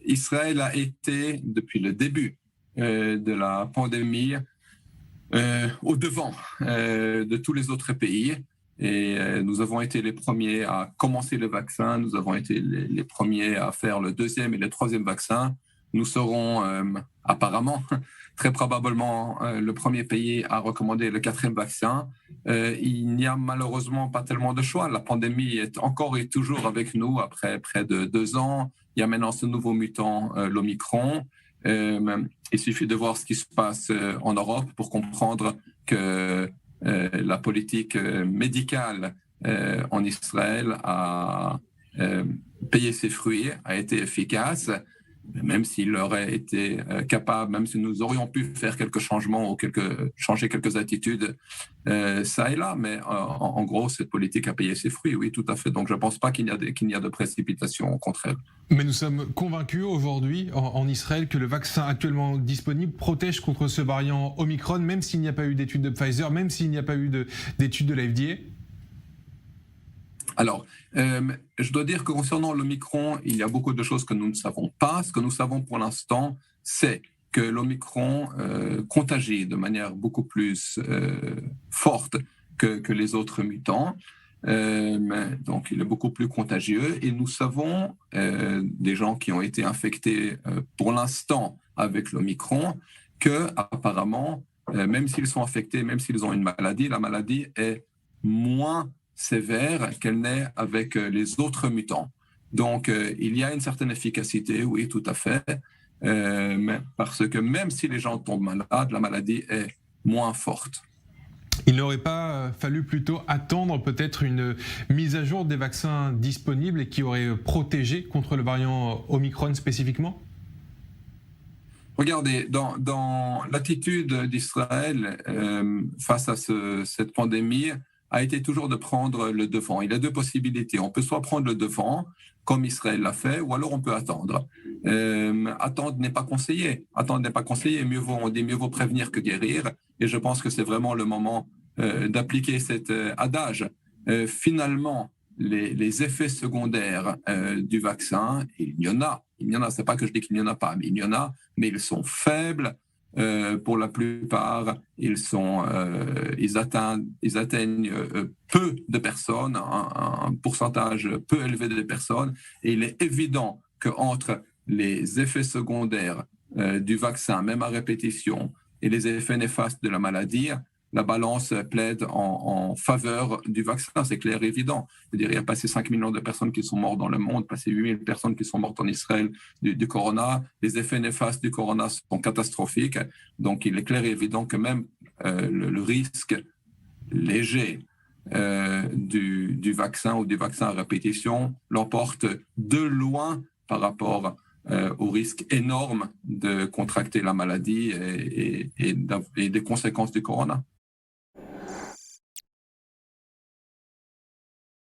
Israël a été, depuis le début de la pandémie, au devant de tous les autres pays. Et nous avons été les premiers à commencer le vaccin, nous avons été les premiers à faire le deuxième et le troisième vaccin. Nous serons apparemment, très probablement, le premier pays à recommander le quatrième vaccin. Il n'y a malheureusement pas tellement de choix. La pandémie est encore et toujours avec nous après près de 2 ans. Il y a maintenant ce nouveau mutant, l'Omicron. Il suffit de voir ce qui se passe en Europe pour comprendre que la politique médicale en Israël a payé ses fruits, a été efficace, même s'il aurait été capable, même si nous aurions pu faire quelques changements ou changer quelques attitudes, ça et là. Mais en gros, cette politique a payé ses fruits, oui, tout à fait. Donc je ne pense pas qu'il y a de précipitation, au contraire. Mais nous sommes convaincus aujourd'hui en Israël que le vaccin actuellement disponible protège contre ce variant Omicron, même s'il n'y a pas eu d'études de Pfizer, même s'il n'y a pas eu d'études de la FDA. Alors, je dois dire que concernant l'Omicron, il y a beaucoup de choses que nous ne savons pas. Ce que nous savons pour l'instant, c'est que l'Omicron contagie de manière beaucoup plus forte que les autres mutants. Donc, il est beaucoup plus contagieux. Et nous savons des gens qui ont été infectés pour l'instant avec l'Omicron que, apparemment, même s'ils sont infectés, même s'ils ont une maladie, la maladie est moins sévère qu'elle n'est avec les autres mutants. Donc, il y a une certaine efficacité, oui, tout à fait, parce que même si les gens tombent malades, la maladie est moins forte. Il n'aurait pas fallu plutôt attendre peut-être une mise à jour des vaccins disponibles et qui aurait protégé contre le variant Omicron spécifiquement ? Regardez, dans l'attitude d'Israël face à cette pandémie, a été toujours de prendre le devant. Il y a 2 possibilités. On peut soit prendre le devant, comme Israël l'a fait, ou alors on peut attendre. Attendre n'est pas conseillé. Attendre n'est pas conseillé. On dit mieux vaut prévenir que guérir. Et je pense que c'est vraiment le moment d'appliquer cet adage. Finalement, les effets secondaires du vaccin, il y en a. C'est pas que je dis qu'il n'y en a pas, mais il y en a, mais ils sont faibles. Pour la plupart, ils atteignent peu de personnes, un pourcentage peu élevé de personnes, et il est évident qu'entre les effets secondaires du vaccin, même à répétition, et les effets néfastes de la maladie, la balance plaide en faveur du vaccin, c'est clair et évident. C'est-à-dire, il y a passé 5 millions de personnes qui sont mortes dans le monde, passé 8 000 personnes qui sont mortes en Israël du corona. Les effets néfastes du corona sont catastrophiques. Donc, il est clair et évident que même le risque léger du vaccin ou du vaccin à répétition l'emporte de loin par rapport au risque énorme de contracter la maladie et des conséquences du corona.